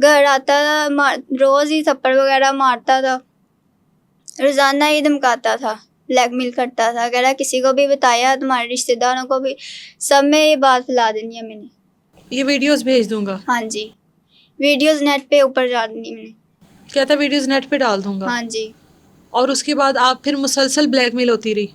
घर आता था, रोज़ ही थप्पड़ वगैरह मारता था, रोज़ाना ही धमकाता था, ब्लैकमेल करता था, कह रहा किसी को भी बताया, तुम्हारे रिश्तेदारों को भी, सब में ये बात फैला देनी है मैंने। ये वीडियोस भेज दूंगा। हाँ जी, वीडियोज़ नेट पे ऊपर डाल देनी मैंने। क्या था, वीडियोस नेट पे डाल दूंगा। हाँ जी, और उसके बाद आप फिर मुसलसल ब्लैकमेल होती रही।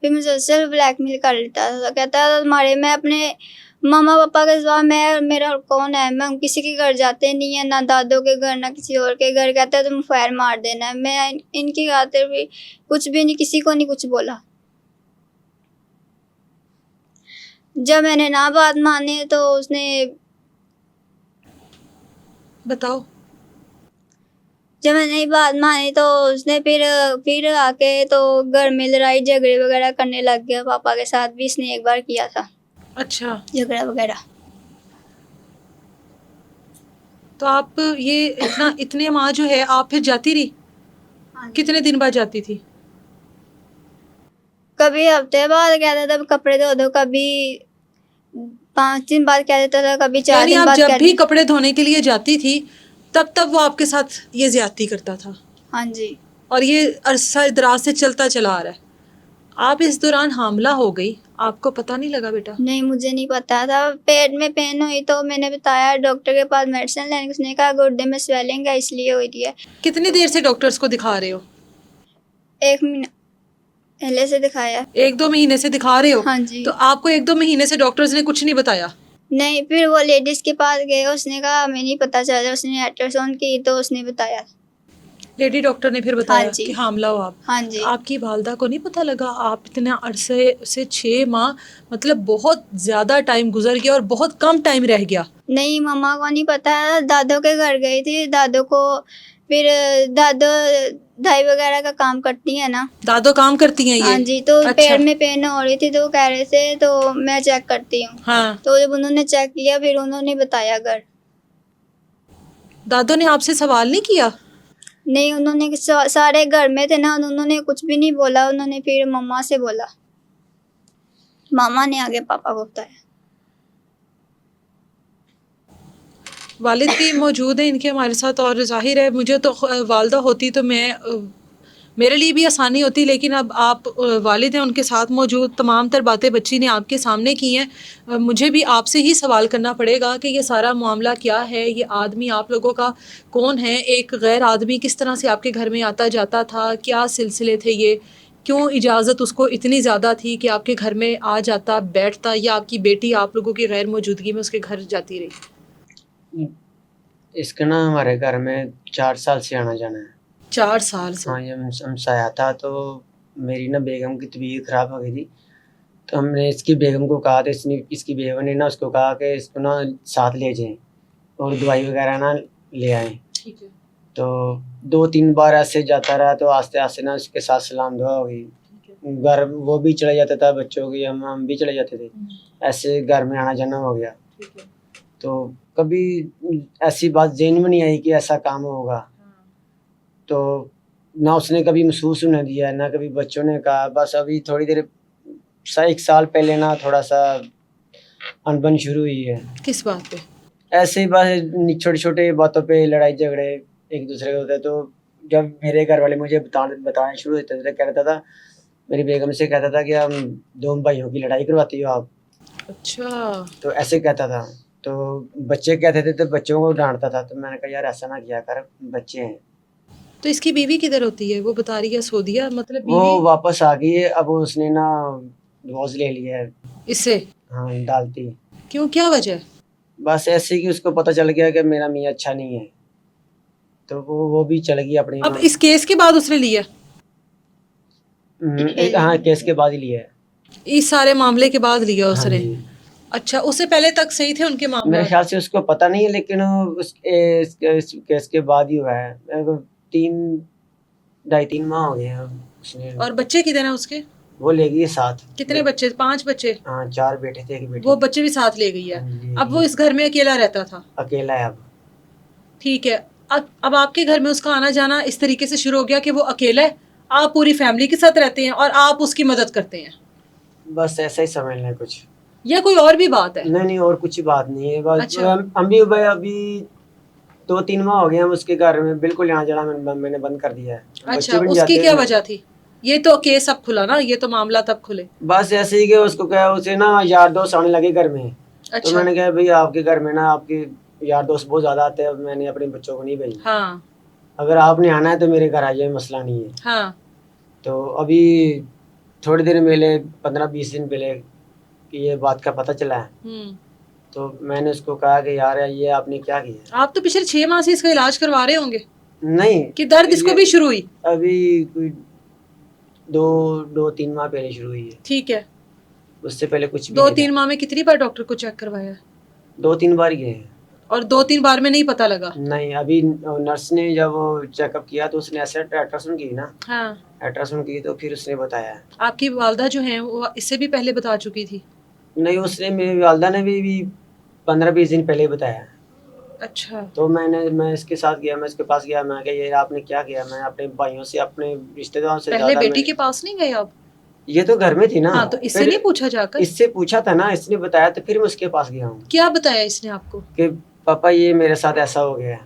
फिर मुसलसल ब्लैकमेल कर लेता था, कहता था तुम्हारे, मैं अपने मम्मा पापा के सिवा मैं मेरा कौन है, मैं किसी के घर जाते नहीं है, ना दादों के घर ना किसी और के घर, कहता है तुम फायर मार देना है। मैं इनकी खातिर भी कुछ भी नहीं, किसी को नहीं कुछ बोला। जब मैंने ना बात मानी तो उसने, बताओ। जब मैंने ये बात मानी तो उसने फिर आके तो घर में लड़ाई झगड़े वगैरह करने लग गया। पापा के साथ भी इसने एक बार किया था अच्छा, झगड़ा वगैरह। तो आप ये इतने माह जो है आप फिर जाती रही, हाँ जी। कितने दिन बाद जाती थी? कभी हफ्ते बाद कहता था कपड़े धो दो, कभी 5 दिन बाद कह देता था, कभी 4 यानी दिन आप बाद जब कह भी दे। कपड़े धोने के लिए जाती थी तब वो आपके साथ ये ज्यादती करता था, हाँ जी। और ये अरसा दराज से चलता चला आ रहा है। आप इस दौरान हामला हो गई, आपको पता नहीं लगा बेटा? नहीं, मुझे नहीं पता था। पेट में पेन हुई तो मैंने बताया डॉक्टर के पास मेडिसिन लेने, उसने कहा गुर्दे में स्वेलिंग है इसलिए हो रही है। कितनी देर से डॉक्टर्स को दिखा रहे हो? 1 महीना पहले से दिखाया। 1-2 महीने से दिखा रहे हो? हाँ जी। तो आपको 1-2 महीने से डॉक्टर्स ने कुछ नहीं बताया? नहीं, फिर वो लेडीज के पास गए, उसने कहा हमें नहीं पता चला, उसने अल्ट्रासाउंड की तो उसने बताया। लेडी डॉक्टर ने फिर हाँ बताया जी। कि हामला हो आप? हाँ तो जी। आपकी वालदा को नहीं पता लगा? आप इतने अरसे से 6 माह, मतलब बहुत ज़्यादा टाइम गुजर गया और बहुत कम टाइम रह गया। नहीं, मम्मा को नहीं पता, दादों के घर गई थी, दादों को फिर दादो दाई वगैरह का काम करती है ना। दादो काम करती हैं ये? हाँ जी, तो अच्छा। पैर में पेन हो रही थी तो वो कह रहे थे तो मैं चेक करती हूँ। हाँ, तो जब उन्होंने चेक किया फिर उन्होंने बताया घर। दादो ने आपसे सवाल नहीं किया? नहीं, उन्होंने सारे घर में थे ना, उन्होंने कुछ भी नहीं बोला, उन्होंने फिर मम्मा से बोला, मामा ने आगे पापा को बताया। वालिद भी मौजूद हैं इनके हमारे साथ, और जाहिर है मुझे तो वालदा होती तो मेरे लिए भी आसानी होती, लेकिन अब आप वालिद हैं, उनके साथ मौजूद, तमाम तर बातें बच्ची ने आपके सामने की हैं। मुझे भी आपसे ही सवाल करना पड़ेगा कि ये सारा मामला क्या है, ये आदमी आप लोगों का कौन है, एक गैर आदमी किस तरह से आपके घर में आता जाता था, क्या सिलसिले थे ये, क्यों इजाज़त उसको इतनी ज़्यादा थी कि आपके घर में आ जाता बैठता, या आपकी बेटी आप लोगों की गैर मौजूदगी में उसके घर जाती रही? इसका ना हमारे घर में 4 साल से आना जाना है। 4 साल से? हाँ, जब हमसे आया था तो मेरी ना बेगम की तबीयत ख़राब हो गई थी, तो हमने इसकी बेगम को कहा, तो इसकी बेगम ने ना उसको कहा कि इसको ना साथ ले जाएं और दवाई वगैरह ना ले आएं। ठीक है। तो 2-3 बार ऐसे जाता रहा, तो आस्ते आस्ते ना उसके साथ सलाम दुआ हो गई। घर वो भी चले जाता था, बच्चों की हम भी चले जाते थे, ऐसे घर में आना जाना हो गया। ठीक है। तो कभी ऐसी बात ज़हन में नहीं आई कि ऐसा काम होगा। तो ना उसने कभी महसूस होने दिया, ना कभी बच्चों ने कहा। बस अभी थोड़ी देर 1 साल पहले ना थोड़ा-सा अनबन शुरू हुई है। किस बात पे? ऐसे ही बस छोटे-छोटे बातों पे लड़ाई झगड़े एक दूसरे के होते। तो जब मेरे घर वाले मुझे बताना शुरू होते थे, कह रहता था, मेरी बेगम से कहता था कि हम 2 भाइयों की लड़ाई करवाती हो आप। अच्छा। तो ऐसे कहता था। तो बच्चे कहते थे तो बच्चों को डाँटता था। तो मैंने कहा यार ऐसा ना किया कर, बच्चे हैं। तो इसकी बीवी किधर होती है? वो बता रही है सऊदीया, मतलब वो बीवी वापस आ गई है, अब उसने ना डिवोर्स ले लिया है। इससे? हाँ, डालती। क्यों, क्या वजह? बस ऐसे ही कि उसको पता चल गया कि मेरा मियाँ अच्छा नहीं है, तो वो भी चल गई अपनी अब इस केस के बाद उसने लिया? हाँ, केस के बाद ही लिया है। इस सारे मामले के बाद लिया हाँ उसने? जी। अच्छा, उससे पहले तक सही थे उनके मेरे मामले? ख्याल से उसको पता नहीं है, लेकिन इस केस के बाद ही हुआ है। मेरे को 3 माह हो गए हैं उसने। और बच्चे किधर हैं उसके? वो ले गई है साथ। कितने बच्चे? 5 बच्चे? हाँ, 4 बेटे थे, 1 बेटी। वो बच्चे भी साथ ले गई है? हाँ जी। अब वो इस घर में अकेला रहता था? अकेला है अब। ठीक है। अब आपके घर में उसका आना जाना इस तरीके से शुरू हो गया कि वो अकेला है, आप पूरी फैमिली के साथ रहते हैं और आप उसकी मदद करते हैं, बस ऐसा ही समझ लें कुछ। या कोई और भी बात है? नहीं, और कुछ बात नहीं है। बस अच्छा। हम भी भाई अभी 2-3 माह हो गए हम उसके घर में, बिल्कुल यहाँ जाना मैंने बंद कर दिया है। अच्छा, बच्चे भी नहीं उसकी जाते क्या हैं। वजह थी? ये तो केस अब खुला ना, ये तो मामला तब खुले। बस ऐसे ही कि उसको क्या, उसे ना यार दोस्त आने लगे घर में। तो अच्छा। मैंने कहा भाई आपके घर में ना आपके यार दोस्त बहुत ज्यादा आते हैं, अब मैंने अपने बच्चों को नहीं भेजना। हाँ अगर आपने आना है तो मेरे घर आ जाए, मसला नहीं है। हाँ। तो अभी थोड़ी देर पहले 15-20 दिन पहले कि ये बात का पता चला है, तो मैंने उसको कहा कि यार ये आपने क्या किया। आप तो पिछले 6 माह से इसका इलाज करवा रहे होंगे नहीं कि दर्द इसको ये भी शुरू हुई? अभी कोई 2-3 माह पहले शुरू हुई है, ठीक है। उससे पहले कुछ भी 2-3 नहीं माह में कितनी बार डॉक्टर को चेक करवाया? था। 2-3 बार गए हैं। और 2-3 बार में नहीं पता लगा? नहीं, अभी नर्स ने जब वो चेकअप किया तो उसने ऐसे अल्ट्रासाउंड की ना, हाँ। अल्ट्रासाउंड की तो फिर उसने बताया। आपकी वालदा जो है वो इससे भी पहले बता चुकी थी? नहीं, उसने, मेरी वालदा ने भी 15-20 दिन पहले बताया। अच्छा। तो मैं इसके साथ गया, मैं इसके पास गया, मैं कहा ये आपने क्या किया। मैं अपने भाइयों से, अपने रिश्तेदारों से पहले ज्यादा बेटी मैं, के पास नहीं गए आप? ये तो घर में थी ना। हाँ, तो इससे फिर नहीं पूछा जाकर? इससे पूछा था ना, इसने बताया तो फिर मैं उसके पास गया हूँ क्या बताया इसने आपको? कि पापा ये मेरे साथ ऐसा हो गया है।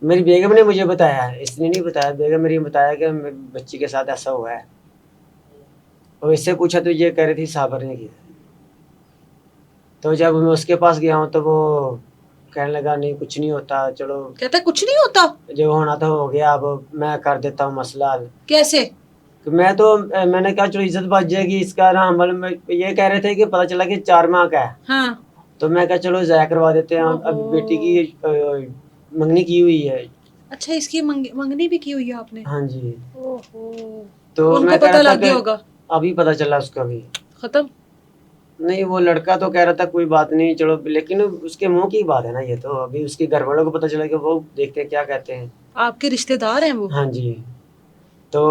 मेरी बेगम ने मुझे बताया है, इसने नहीं बताया। बेगम मेरी ने बताया कि मेरी बच्ची के साथ ऐसा हुआ है। और इससे पूछा तो ये कह रही थी साबर ने किया। तो जब मैं उसके पास गया हूँ तो वो कहने लगा नहीं कुछ नहीं होता, चलो कहता है कुछ नहीं होता। जो होना था हो गया, अब मैं कर देता हूँ मसला हल। कैसे? कि मैंने कहा चलो इज्जत बच जाएगी इसका ना, मतलब ये कह रहे थे कि पता चला कि 4 माह का है। हाँ। तो मैं कहा चलो ज़ाया करवा देते हैं, अब ओहो। बेटी की मंगनी की हुई है। अच्छा, इसकी मंगनी भी की हुई है आपने? हाँ जी। ओहो। तो उनको मैं कह पता रहा था लग गया कि होगा? अभी पता चला उसका भी। खत्म। नहीं, वो लड़का तो कह रहा था कोई बात नहीं चलो, लेकिन उसके मुंह की बात है ना ये। तो अभी उसके घर वालों को पता चला कि वो देखते हैं क्या कहते हैं। आपके रिश्तेदार हैं वो? हाँ जी। तो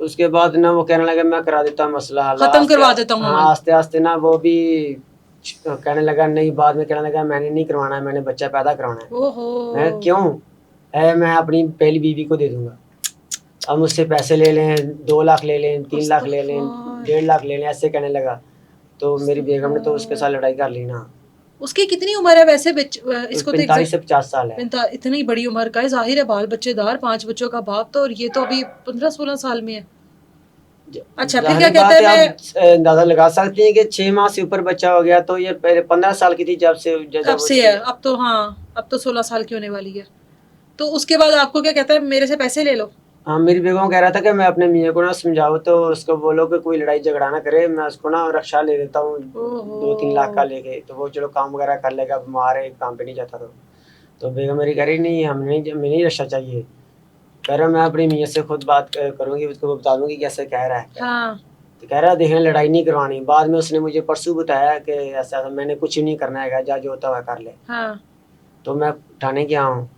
उसके बाद ना वो कहने लगा मैं करा देता हूँ मसला हल, खत्म करवा देता हूँ हाँ अमल। आस्ते आस्ते ना वो भी कहने लगा नहीं, बाद में कहने लगा मैंने नहीं करवाना है, मैंने बच्चा पैदा करवाना है। ओहो। मैं क्यों है, मैं अपनी पहली बीवी को दे दूंगा, अब मुझसे पैसे ले लें, 2 लाख ले लें, 3 लाख ले लें, 1.5 लाख ले लें, ऐसे कहने लगा। तो मेरी बेगम ने तो उसके साथ लड़ाई कर ली ना। उसकी कितनी उम्र है वैसे? इसको तो 45 से 50 साल है। इतनी बड़ी उम्र का है, जाहिर है बाल बच्चेदार, 5 बच्चों का बाप। तो और ये तो अभी 15-16 साल में है। अच्छा, फिर क्या जाहिर कहता बात है? आप अंदाजा लगा सकती हैं कि 6 माह से ऊपर बच्चा हो गया, तो ये पहले 15 साल की थी जब से कब से है? अब तो हाँ, अब तो 16 साल की होने वाली है। तो उसके बाद आपको क्या कहता है? मेरे से पैसे ले लो। हाँ, मेरी बेगम कह रहा था कि मैं अपने मियाँ को ना समझाओ तो उसको बोलो कि कोई लड़ाई झगड़ा ना करे, मैं उसको ना रक्षा ले देता हूँ 2-3 लाख का लेके, तो वो चलो काम वगैरह कर लेगा, बीमार है काम पे नहीं जाता। तो बेगम मेरी कह रही नहीं हमें नहीं रक्षा चाहिए। कह रहा मैं अपनी मियाँ से खुद बात करूँगी, उसको बता दूँगी कैसे कह रहा है। हाँ। तो कह रहा देखने लड़ाई नहीं करवानी। बाद में उसने मुझे परसों बताया कि ऐसा मैंने कुछ नहीं करना है, जा जो होता हुआ कर ले। हाँ। तो मैं थाने गया हूँ,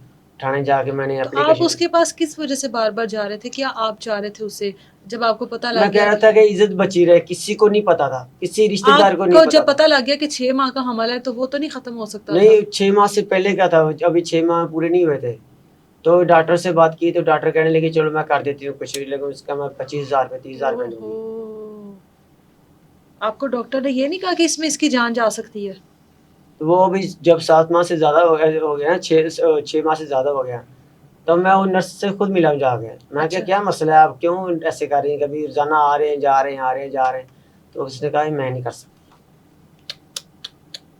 थाने जाके मैंने तो आप एप्लीकेशन, उसके पास किस वजह से बार बार जा रहे थे? क्या आप जा रहे थे उससे जब आपको पता मैं लग कह रहा गया? था कि इज्जत बची रहे, किसी को नहीं पता था, किसी रिश्तेदार को नहीं आपको पता जब था। पता लग गया कि 6 माह का हमल है तो वो तो नहीं खत्म हो सकता था? नहीं, 6 माह से पहले क्या था, अभी 6 माह पूरे नहीं हुए थे। तो डॉक्टर से बात की तो डॉक्टर कहने लगे चलो मैं कर देती हूँ कुछ, लेकिन उसका मैं 25,000 रुपये 30,000 रुपये लूँगी। ओहो। आपको डॉक्टर ने ये नहीं कहा कि इसमें इसकी जान जा सकती है? तो वो अभी जब 7 माह से ज़्यादा हो गया ना, 6 माह से ज़्यादा हो गया, तो मैं वो नर्स से खुद मिला जाके। मैं अच्छा। क्या मसला है, आप क्यों ऐसे कर रही हैं, कभी रोजाना आ रहे हैं जा रहे हैं, आ रहे हैं जा रहे हैं। तो उसने कहा मैं नहीं कर सकता।